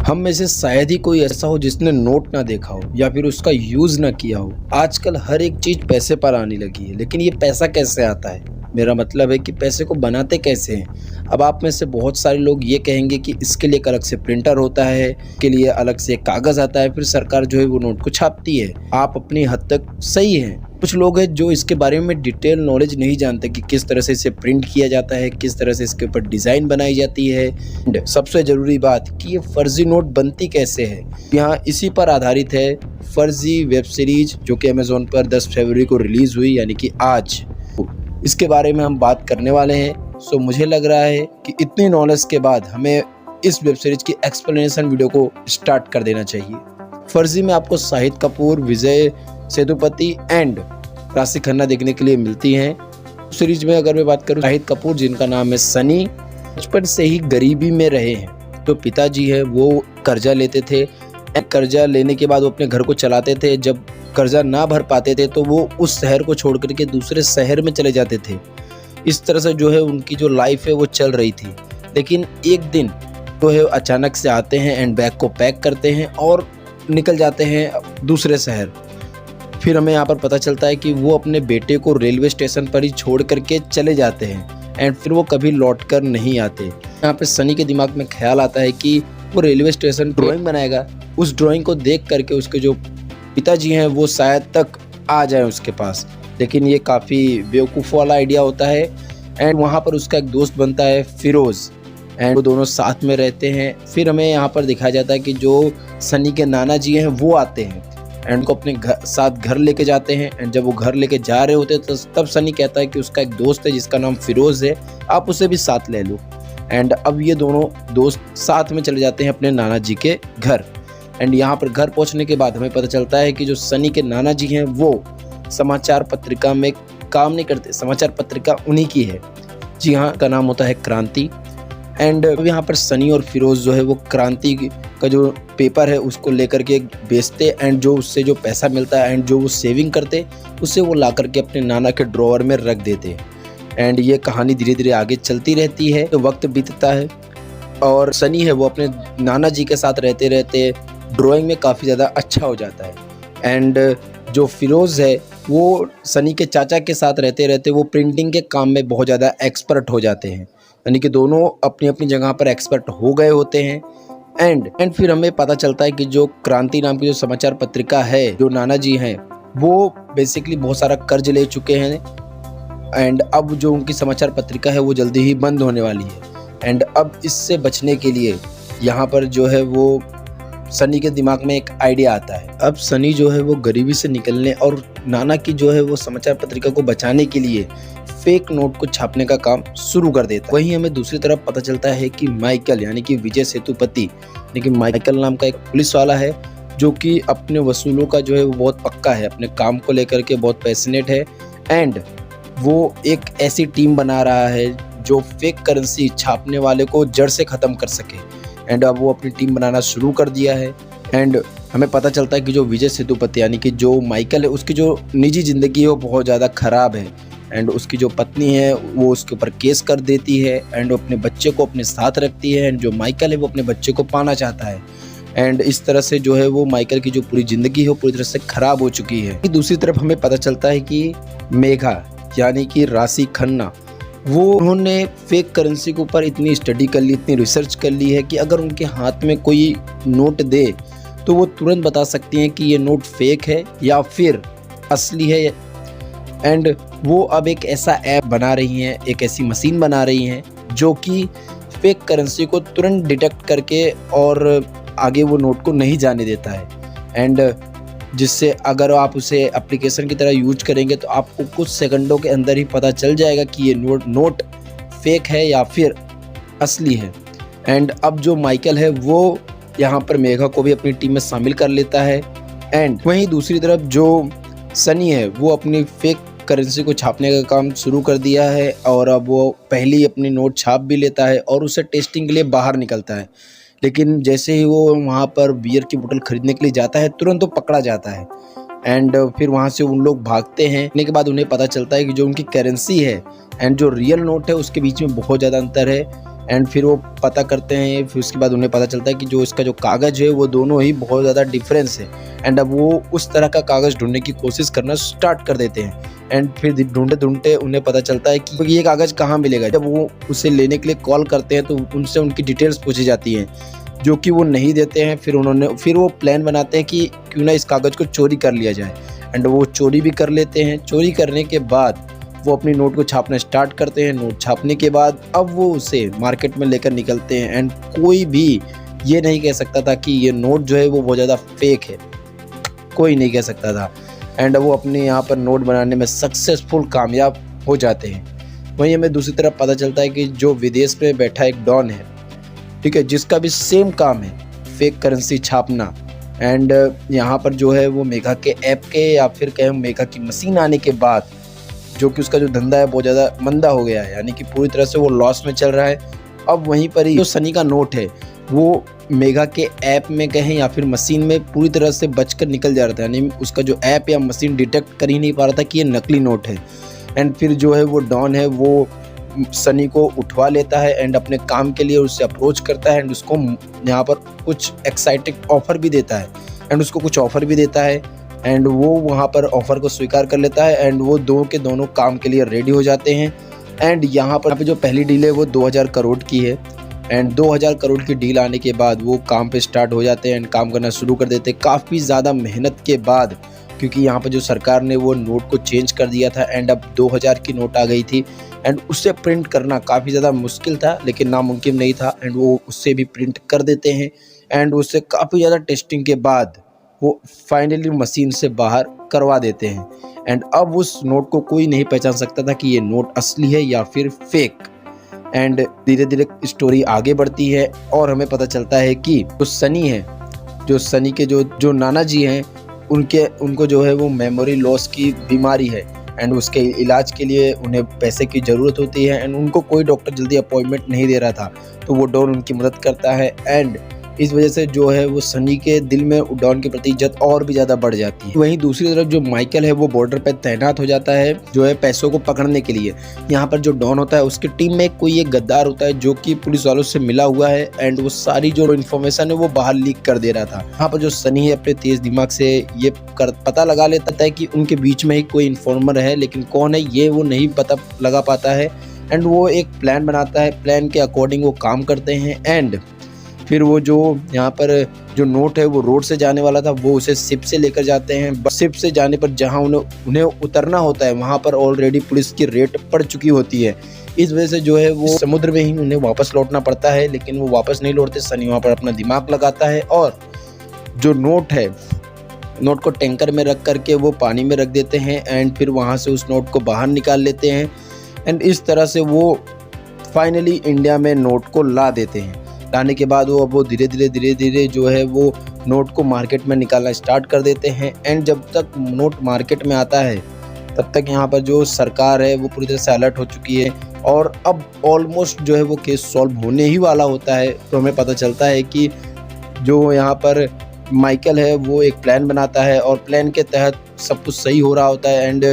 हम में से शायद ही कोई ऐसा हो जिसने नोट ना देखा हो या फिर उसका यूज ना किया हो। आजकल हर एक चीज पैसे पर आने लगी है, लेकिन ये पैसा कैसे आता है? मेरा मतलब है कि पैसे को बनाते कैसे हैं। अब आप में से बहुत सारे लोग ये कहेंगे कि इसके लिए एक अलग से प्रिंटर होता है, के लिए अलग से कागज आता है, फिर सरकार जो है वो नोट को छापती है। आप अपनी हद तक सही हैं। कुछ लोग हैं जो इसके बारे में डिटेल नॉलेज नहीं जानते कि किस तरह से इसे प्रिंट किया जाता है, किस तरह से इसके ऊपर डिज़ाइन बनाई जाती है। सबसे ज़रूरी बात कि ये फर्जी नोट बनती कैसे है, यहाँ इसी पर आधारित है फर्जी वेब सीरीज जो कि अमेज़ॉन पर 10 फरवरी को रिलीज़ हुई, यानी कि आज। इसके बारे में हम बात करने वाले हैं। सो मुझे लग रहा है कि इतनी नॉलेज के बाद हमें इस वेब सीरीज की एक्सप्लेनेशन वीडियो को स्टार्ट कर देना चाहिए। फर्जी में आपको शाहिद कपूर, विजय सेतुपति एंड राशि खन्ना देखने के लिए मिलती हैं। सीरीज में अगर मैं बात करूं, शाहिद कपूर जिनका नाम है सनी, बचपन से ही गरीबी में रहे हैं। तो पिताजी है वो कर्जा लेते थे। कर्जा लेने के बाद वो अपने घर को चलाते थे। जब कर्जा ना भर पाते थे तो वो उस शहर को छोड़ करके दूसरे शहर में चले जाते थे। इस तरह से जो है उनकी जो लाइफ है वो चल रही थी। लेकिन एक दिन जो है अचानक से आते हैं एंड बैग को पैक करते हैं और निकल जाते हैं दूसरे शहर। फिर हमें यहाँ पर पता चलता है कि वो अपने बेटे को रेलवे स्टेशन पर ही छोड़ करके चले जाते हैं एंड फिर वो कभी लौट कर नहीं आते। यहाँ पे सनी के दिमाग में ख्याल आता है कि वो रेलवे स्टेशन ड्राइंग बनाएगा। उस ड्राइंग को देख करके उसके जो पिताजी हैं वो शायद तक आ जाए उसके पास, लेकिन ये काफ़ी बेवकूफ़ वाला आइडिया होता है। एंड वहाँ पर उसका एक दोस्त बनता है फिरोज़, एंड वो दोनों साथ में रहते हैं। फिर हमें यहाँ पर दिखाया जाता है कि जो सनी के नाना जी हैं वो आते हैं एंड उनको अपने साथ घर लेके जाते हैं। एंड जब वो घर लेके जा रहे होते हैं तो तब सनी कहता है कि उसका एक दोस्त है जिसका नाम फिरोज़ है, आप उसे भी साथ ले लो। एंड अब ये दोनों दोस्त साथ में चले जाते हैं अपने नाना जी के घर। एंड यहाँ पर घर पहुँचने के बाद हमें पता चलता है कि जो सनी के नाना जी हैं वो समाचार पत्रिका में काम नहीं करते, समाचार पत्रिका उन्हीं की है। जी हाँ, का नाम होता है क्रांति। एंड यहाँ पर सनी और फिरोज़ जो है वो क्रांति का जो पेपर है उसको लेकर के बेचते एंड जो उससे जो पैसा मिलता है एंड जो वो सेविंग करते उसे वो ला करके अपने नाना के ड्रॉवर में रख देते। एंड ये कहानी धीरे धीरे आगे चलती रहती है। तो वक्त बीतता है और सनी है वो अपने नाना जी के साथ रहते रहते ड्राइंग में काफ़ी ज़्यादा अच्छा हो जाता है। एंड जो फिरोज़ है वो सनी के चाचा के साथ रहते रहते वो प्रिंटिंग के काम में बहुत ज़्यादा एक्सपर्ट हो जाते हैं, यानी कि दोनों अपनी अपनी जगह पर एक्सपर्ट हो गए होते हैं। एंड फिर हमें पता चलता है कि जो क्रांति नाम की जो समाचार पत्रिका है, जो नाना जी हैं वो बेसिकली बहुत सारा कर्ज ले चुके हैं एंड अब जो उनकी समाचार पत्रिका है वो जल्दी ही बंद होने वाली है। एंड अब इससे बचने के लिए यहाँ पर जो है वो सनी के दिमाग में एक आइडिया आता है। अब सनी जो है वो गरीबी से निकलने और नाना की जो है वो समाचार पत्रिका को बचाने के लिए फेक नोट को छापने का काम शुरू कर देता है। वहीं हमें दूसरी तरफ पता चलता है कि माइकल यानी कि विजय सेतुपति यानी कि माइकल नाम का एक पुलिस वाला है जो कि अपने वसूलों का जो है वो बहुत पक्का है, अपने काम को लेकर के बहुत पैशनेट है। एंड वो एक ऐसी टीम बना रहा है जो फेक करेंसी छापने वाले को जड़ से ख़त्म कर सके। एंड अब वो अपनी टीम बनाना शुरू कर दिया है। एंड हमें पता चलता है कि जो विजय सेतुपति यानी कि जो माइकल है उसकी जो निजी ज़िंदगी है वो बहुत ज़्यादा ख़राब है। एंड उसकी जो पत्नी है वो उसके ऊपर केस कर देती है एंड वो अपने बच्चे को अपने साथ रखती है। एंड जो माइकल है वो अपने बच्चे को पाना चाहता है। एंड इस तरह से जो है वो माइकल की जो पूरी ज़िंदगी है वो पूरी तरह से ख़राब हो चुकी है। दूसरी तरफ हमें पता चलता है कि मेघा यानी कि राशि खन्ना वो उन्होंने फेक करेंसी के ऊपर इतनी स्टडी कर ली, इतनी रिसर्च कर ली है कि अगर उनके हाथ में कोई नोट दे तो वो तुरंत बता सकती हैं कि ये नोट फेक है या फिर असली है। एंड वो अब एक ऐसा ऐप बना रही हैं, एक ऐसी मशीन बना रही हैं जो कि फेक करेंसी को तुरंत डिटेक्ट करके और आगे वो नोट को नहीं जाने देता है। एंड जिससे अगर आप उसे एप्लीकेशन की तरह यूज करेंगे तो आपको कुछ सेकंडों के अंदर ही पता चल जाएगा कि ये नोट फेक है या फिर असली है। एंड अब जो माइकल है वो यहाँ पर मेघा को भी अपनी टीम में शामिल कर लेता है। एंड वहीं दूसरी तरफ जो सनी है वो अपनी फेक करेंसी को छापने का काम शुरू कर दिया है और अब वो पहले ही अपनी नोट छाप भी लेता है और उसे टेस्टिंग के लिए बाहर निकलता है। लेकिन जैसे ही वो वहाँ पर बियर की बोतल खरीदने के लिए जाता है तुरंत वो पकड़ा जाता है। एंड फिर वहाँ से उन लोग भागते हैं। के बाद उन्हें पता चलता है कि जो उनकी करेंसी है एंड जो रियल नोट है उसके बीच में बहुत ज़्यादा अंतर है। एंड फिर वो पता करते हैं, फिर उसके बाद उन्हें पता चलता है कि जो इसका जो कागज़ है वो दोनों ही बहुत ज़्यादा डिफरेंस है। एंड अब वो उस तरह का कागज़ ढूँढने की कोशिश करना स्टार्ट कर देते हैं। एंड फिर ढूँढते-ढूँढते उन्हें पता चलता है कि ये कागज़ कहाँ मिलेगा। जब वो उसे लेने के लिए कॉल करते हैं तो उनसे उनकी डिटेल्स पूछी जाती हैं, जो कि वो नहीं देते हैं। फिर वो प्लान बनाते हैं कि क्यों ना इस कागज़ को चोरी कर लिया जाए। एंड वो चोरी भी कर लेते हैं। चोरी करने के बाद वो अपनी नोट को छापना स्टार्ट करते हैं। नोट छापने के बाद अब वो उसे मार्केट में लेकर निकलते हैं। एंड कोई भी ये नहीं कह सकता था कि ये नोट जो है वो बहुत ज़्यादा फेक है, कोई नहीं कह सकता था। एंड वो अपने यहाँ पर नोट बनाने में सक्सेसफुल कामयाब हो जाते हैं। वहीं हमें दूसरी तरफ पता चलता है कि जो विदेश में बैठा एक डॉन है, ठीक है, जिसका भी सेम काम है फेक करेंसी छापना। एंड यहाँ पर जो है वो मेघा के ऐप के या फिर कहें मेघा की मशीन आने के बाद जो कि उसका जो धंधा है बहुत ज़्यादा मंदा हो गया है, यानी कि पूरी तरह से वो लॉस में चल रहा है। अब वहीं पर ही जो सनी का नोट है वो मेघा के ऐप में कहें या फिर मशीन में पूरी तरह से बचकर निकल जा रहा था, यानी उसका जो ऐप या मशीन डिटेक्ट कर ही नहीं पा रहा था कि ये नकली नोट है। एंड फिर जो है वो डॉन है वो सनी को उठवा लेता है एंड अपने काम के लिए उससे अप्रोच करता है। एंड उसको यहाँ पर कुछ एक्साइटिंग ऑफर भी देता है। एंड वो वहाँ पर ऑफ़र को स्वीकार कर लेता है। एंड वो दो के दोनों काम के लिए रेडी हो जाते हैं। एंड यहाँ पर जो पहली डील है वो 2000 करोड़ की है। एंड 2000 करोड़ की डील आने के बाद वो काम पे स्टार्ट हो जाते हैं एंड काम करना शुरू कर देते हैं काफ़ी ज़्यादा मेहनत के बाद, क्योंकि यहाँ पर जो सरकार ने वो नोट को चेंज कर दिया था एंड अब 2000 की नोट आ गई थी। एंड उससे प्रिंट करना काफ़ी ज़्यादा मुश्किल था लेकिन नामुमकिन नहीं था। एंड वो उससे भी प्रिंट कर देते हैं। एंड उससे काफ़ी ज़्यादा टेस्टिंग के बाद वो फाइनली मशीन से बाहर करवा देते हैं। एंड अब उस नोट को कोई नहीं पहचान सकता था कि ये नोट असली है या फिर फेक। एंड धीरे धीरे स्टोरी आगे बढ़ती है और हमें पता चलता है कि जो सनी है, जो सनी के जो नाना जी हैं, उनको जो है वो मेमोरी लॉस की बीमारी है। एंड उसके इलाज के लिए उन्हें पैसे की ज़रूरत होती है। एंड उनको कोई डॉक्टर जल्दी अपॉइंटमेंट नहीं दे रहा था, तो वो डॉन उनकी मदद करता है। एंड इस वजह से जो है वो सनी के दिल में डॉन के प्रति इज्जत और भी ज़्यादा बढ़ जाती है। वहीं दूसरी तरफ जो माइकल है वो बॉर्डर पर तैनात हो जाता है जो है पैसों को पकड़ने के लिए। यहाँ पर जो डॉन होता है उसकी टीम में कोई एक गद्दार होता है जो कि पुलिस वालों से मिला हुआ है। एंड वो सारी जो इन्फॉर्मेशन है वो बाहर लीक कर दे रहा था। यहाँ पर जो सनी है अपने तेज दिमाग से ये पता लगा लेता है कि उनके बीच में ही कोई इन्फॉर्मर है, लेकिन कौन है ये वो नहीं पता लगा पाता है। एंड वो एक प्लान बनाता है, प्लान के अकॉर्डिंग वो काम करते हैं। एंड फिर वो जो यहाँ पर जो नोट है वो रोड से जाने वाला था वो उसे शिप से लेकर जाते हैं। शिप से जाने पर जहाँ उन्हें उतरना होता है वहाँ पर ऑलरेडी पुलिस की रेड पड़ चुकी होती है। इस वजह से जो है वो समुद्र में ही उन्हें वापस लौटना पड़ता है, लेकिन वो वापस नहीं लौटते। सनी वहाँ पर अपना दिमाग लगाता है और जो नोट है, नोट को टैंकर में रख करके वो पानी में रख देते हैं। एंड फिर वहाँ से उस नोट को बाहर निकाल लेते हैं। एंड इस तरह से वो फाइनली इंडिया में नोट को ला देते हैं। लाने के बाद वो धीरे धीरे जो है वो नोट को मार्केट में निकालना स्टार्ट कर देते हैं। एंड जब तक नोट मार्केट में आता है तब तक यहाँ पर जो सरकार है वो पूरी तरह से अलर्ट हो चुकी है और अब ऑलमोस्ट जो है वो केस सॉल्व होने ही वाला होता है। तो हमें पता चलता है कि जो यहाँ पर माइकल है वो एक प्लान बनाता है और प्लान के तहत सब कुछ सही हो रहा होता है। एंड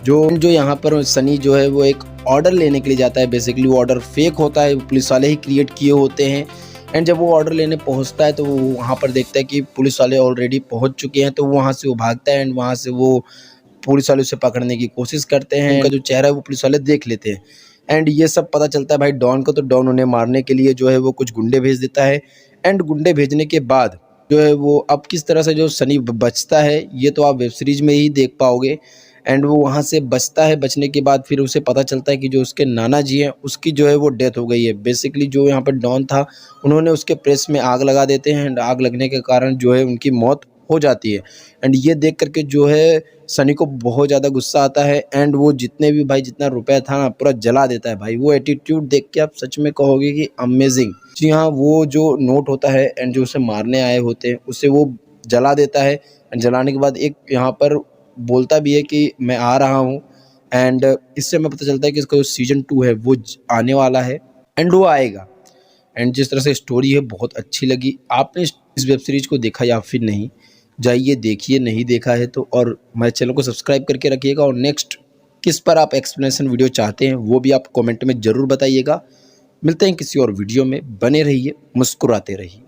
जो यहाँ पर सनी जो है वो एक ऑर्डर लेने के लिए जाता है। बेसिकली वो ऑर्डर फेक होता है, पुलिस वाले ही क्रिएट किए होते हैं। एंड जब वो ऑर्डर लेने पहुंचता है तो वो वहाँ पर देखता है कि पुलिस वाले ऑलरेडी पहुंच चुके हैं, तो वहाँ से वो भागता है। एंड वहाँ से वो पुलिस वाले उसे पकड़ने की कोशिश करते हैं। उनका जो चेहरा है वो पुलिस वाले देख लेते हैं। एंड ये सब पता चलता है भाई डॉन को, तो डॉन उन्हें मारने के लिए जो है वो कुछ गुंडे भेज देता है। एंड गुंडे भेजने के बाद जो है वो अब किस तरह से जो सनी बचता है ये तो आप वेब सीरीज में ही देख पाओगे। एंड वो वहाँ से बचता है। बचने के बाद फिर उसे पता चलता है कि जो उसके नाना जी हैं उसकी जो है वो डेथ हो गई है। बेसिकली जो यहाँ पर डॉन था उन्होंने उसके प्रेस में आग लगा देते हैं। एंड आग लगने के कारण जो है उनकी मौत हो जाती है। एंड ये देख करके जो है सनी को बहुत ज़्यादा गुस्सा आता है। एंड वो जितना रुपया था ना पूरा जला देता है भाई। वो एटीट्यूड देख के आप सच में कहोगे कि अमेजिंग। जी हाँ, वो जो नोट होता है एंड जो उसे मारने आए होते हैं उसे वो जला देता है। एंड जलाने के बाद एक यहाँ पर बोलता भी है कि मैं आ रहा हूँ। एंड इससे हमें पता चलता है कि इसका जो सीजन 2 है वो आने वाला है एंड वो आएगा। एंड जिस तरह से स्टोरी है बहुत अच्छी लगी। आपने इस वेब सीरीज़ को देखा या फिर नहीं, जाइए देखिए, नहीं देखा है तो। और मेरे चैनल को सब्सक्राइब करके रखिएगा। और नेक्स्ट किस पर आप एक्सप्लेनेशन वीडियो चाहते हैं वो भी आप कमेंट में ज़रूर बताइएगा। मिलते हैं किसी और वीडियो में, बने रहिए, मुस्कुराते रहिए।